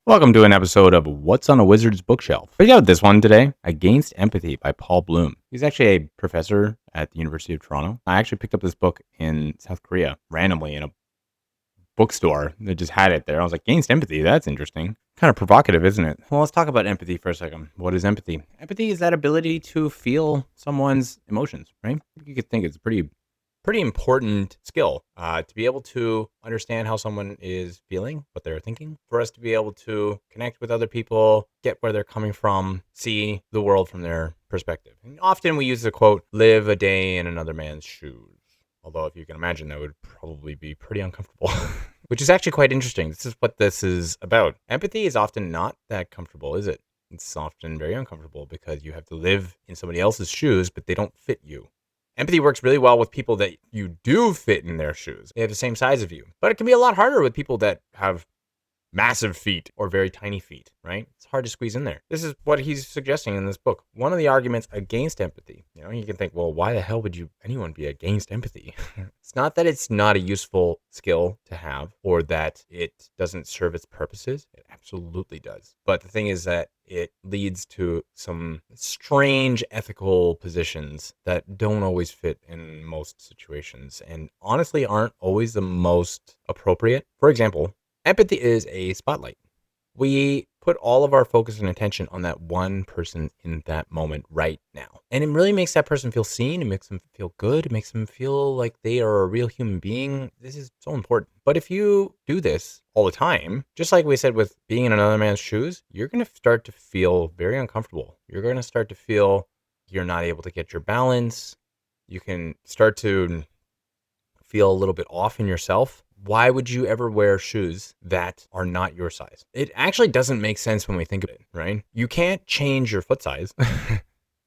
Welcome to an episode of What's on a Wizard's Bookshelf. I got this one today, Against Empathy by Paul Bloom. He's actually a professor at the University of Toronto. I actually picked up this book in South Korea randomly in a bookstore that just had it there. I was like, Against Empathy? That's interesting. Kind of provocative, isn't it? Well, let's talk about empathy for a second. What is empathy? Empathy is that ability to feel someone's emotions, right? You could think it's a pretty important skill to be able to understand how someone is feeling, what they're thinking, for us to be able to connect with other people, get where they're coming from, see the world from their perspective. And often we use the quote, live a day in another man's shoes. Although if you can imagine, that would probably be pretty uncomfortable, which is actually quite interesting. This is what this is about. Empathy is often not that comfortable, is it? It's often very uncomfortable because you have to live in somebody else's shoes, but they don't fit you. Empathy works really well with people that you do fit in their shoes. They have the same size of you. But it can be a lot harder with people that have massive feet or very tiny feet, right? It's hard to squeeze in there. This is what he's suggesting in this book. One of the arguments against empathy, you can think, well, why the hell would anyone be against empathy? It's not that it's not a useful skill to have or that it doesn't serve its purposes. It absolutely does. But the thing is that it leads to some strange ethical positions that don't always fit in most situations and honestly aren't always the most appropriate. For example, empathy is a spotlight. We put all of our focus and attention on that one person in that moment right now. And it really makes that person feel seen. It makes them feel good. It makes them feel like they are a real human being. This is so important. But if you do this all the time, just like we said with being in another man's shoes, you're going to start to feel very uncomfortable. You're going to start to feel you're not able to get your balance. You can start to feel a little bit off in yourself. Why would you ever wear shoes that are not your size? It actually doesn't make sense when we think of it, right? You can't change your foot size.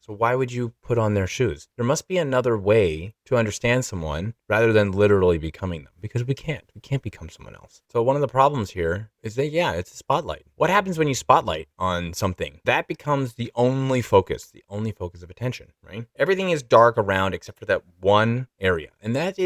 So why would you put on their shoes? There must be another way to understand someone rather than literally becoming them, because we can't. We can't become someone else. So one of the problems here is that, it's a spotlight. What happens when you spotlight on something? That becomes the only focus of attention, right? Everything is dark around except for that one area. And that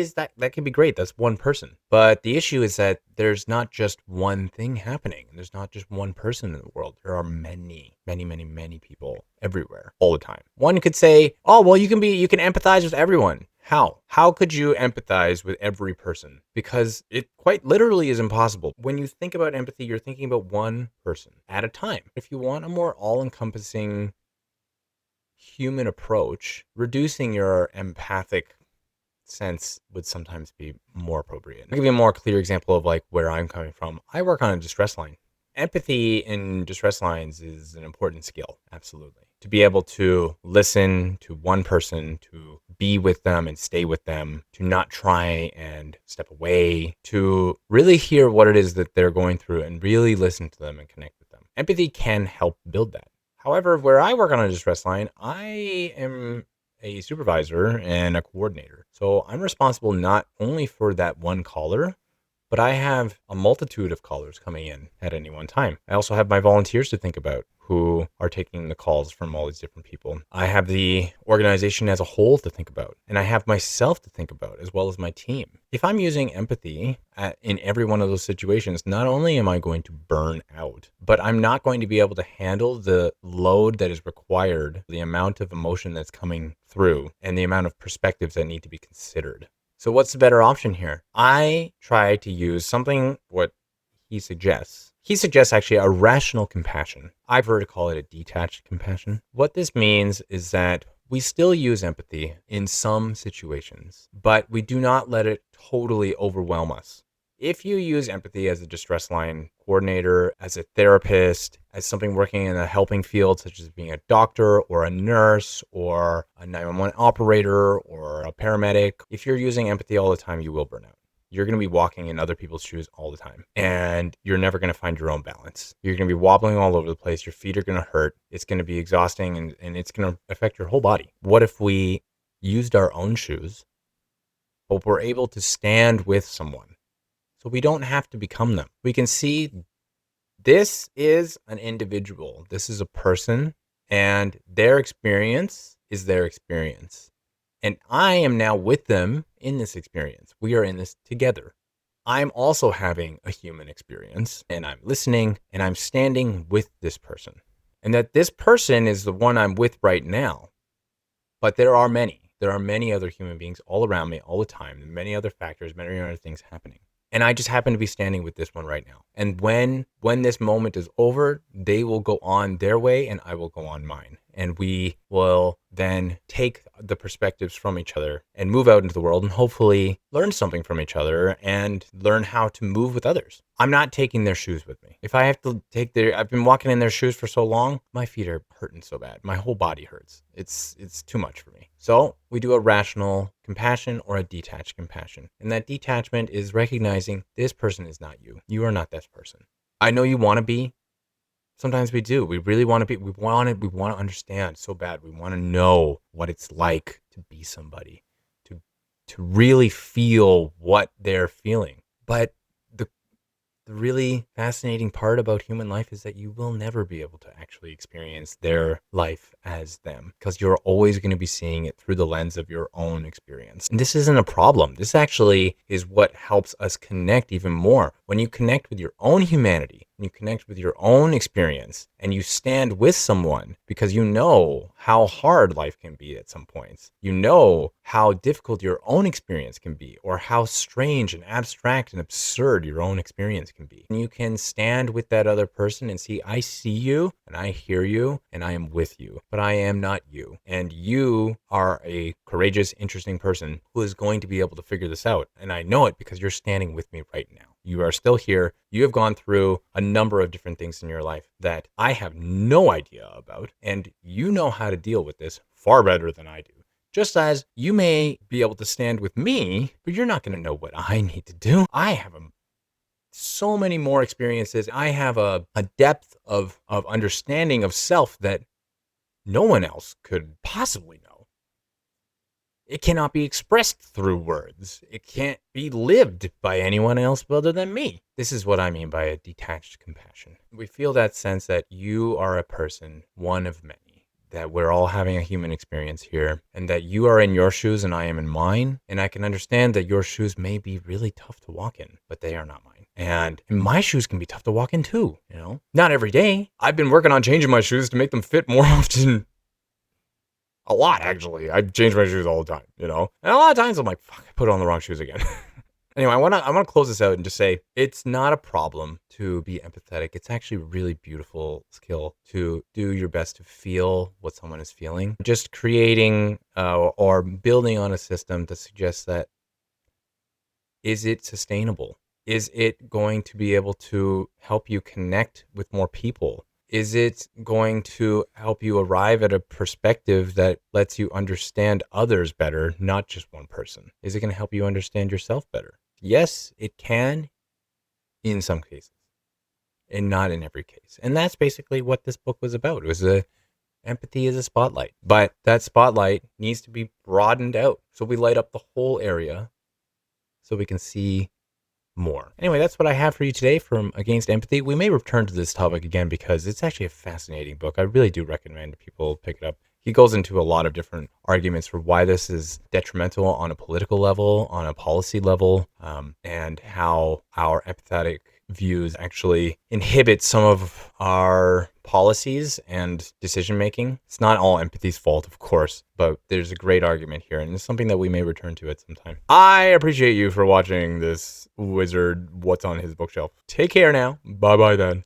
can be great. That's one person. But the issue is that there's not just one thing happening. There's not just one person in the world. There are many, many, many, many people everywhere all the time. One could say, oh, well, you can empathize with everyone. How? How could you empathize with every person? Because it quite literally is impossible. When you think about empathy, you're thinking about one person at a time. If you want a more all-encompassing human approach, reducing your empathic sense would sometimes be more appropriate. I'll give you a more clear example of like where I'm coming from. I work on a distress line. Empathy in distress lines is an important skill, absolutely. To be able to listen to one person, to be with them and stay with them, to not try and step away, to really hear what it is that they're going through and really listen to them and connect with them. Empathy can help build that. However, where I work on a distress line, I am a supervisor and a coordinator. So I'm responsible not only for that one caller, but I have a multitude of callers coming in at any one time. I also have my volunteers to think about who are taking the calls from all these different people. I have the organization as a whole to think about, and I have myself to think about as well as my team. If I'm using empathy in every one of those situations, not only am I going to burn out, but I'm not going to be able to handle the load that is required, the amount of emotion that's coming through, and the amount of perspectives that need to be considered. So what's the better option here? I try to use something what he suggests. He suggests actually a rational compassion. I prefer to call it a detached compassion. What this means is that we still use empathy in some situations, but we do not let it totally overwhelm us. If you use empathy as a distress line coordinator, as a therapist, as something working in a helping field, such as being a doctor or a nurse or a 911 operator or a paramedic, if you're using empathy all the time, you will burn out. You're going to be walking in other people's shoes all the time, and you're never going to find your own balance. You're going to be wobbling all over the place. Your feet are going to hurt. It's going to be exhausting, and it's going to affect your whole body. What if we used our own shoes, but we're able to stand with someone? So we don't have to become them. We can see this is an individual. This is a person, and their experience is their experience. And I am now with them in this experience. We are in this together. I'm also having a human experience and I'm listening and I'm standing with this person. And that this person is the one I'm with right now. But there are many. There are many other human beings all around me all the time, and many other factors, many other things happening. And I just happen to be standing with this one right now. And when this moment is over, they will go on their way and I will go on mine. And we will then take the perspectives from each other and move out into the world and hopefully learn something from each other and learn how to move with others. I'm not taking their shoes with me. If I have to I've been walking in their shoes for so long, my feet are hurting so bad. My whole body hurts. It's too much for me. So we do a rational compassion or a detached compassion. And that detachment is recognizing this person is not you. You are not this person. I know you want to be. Sometimes we do. We really want to be. We want to understand so bad. We want to know what it's like to be somebody, to really feel what they're feeling. But the really fascinating part about human life is that you will never be able to actually experience their life as them, because you're always going to be seeing it through the lens of your own experience. And this isn't a problem. This actually is what helps us connect even more. When you connect with your own humanity, and you connect with your own experience, and you stand with someone because you know how hard life can be at some points. You know how difficult your own experience can be, or how strange and abstract and absurd your own experience can be. And you can stand with that other person and see, I see you and I hear you and I am with you, but I am not you. And you are a courageous, interesting person who is going to be able to figure this out. And I know it because you're standing with me right now. You are still here. You have gone through a number of different things in your life that I have no idea about. And you know how to deal with this far better than I do. Just as you may be able to stand with me, but you're not going to know what I need to do. I have so many more experiences. I have a depth of understanding of self that no one else could possibly know. It cannot be expressed through words. It can't be lived by anyone else other than me. This is what I mean by a detached compassion. We feel that sense that you are a person, one of many, that we're all having a human experience here, and that you are in your shoes and I am in mine. And I can understand that your shoes may be really tough to walk in, but they are not mine. And my shoes can be tough to walk in too, Not every day. I've been working on changing my shoes to make them fit more often. A lot, actually. I change my shoes all the time, And a lot of times I'm like, fuck, I put on the wrong shoes again. Anyway, I want to close this out and just say it's not a problem to be empathetic. It's actually a really beautiful skill to do your best to feel what someone is feeling. Just creating or building on a system that suggests that, is it sustainable? Is it going to be able to help you connect with more people? Is it going to help you arrive at a perspective that lets you understand others better, not just one person? Is it going to help you understand yourself better? Yes, it can in some cases, and not in every case. And that's basically what this book was about. It was empathy is a spotlight, but that spotlight needs to be broadened out. So we light up the whole area so we can see more. Anyway, that's what I have for you today from Against Empathy. We may return to this topic again because it's actually a fascinating book. I really do recommend people pick it up. He goes into a lot of different arguments for why this is detrimental on a political level, on a policy level, and how our empathetic views actually inhibit some of our policies and decision making. It's not all empathy's fault, of course, but there's a great argument here, and it's something that we may return to at some time. I appreciate you for watching this wizard What's on His Bookshelf. Take care now. Bye bye then.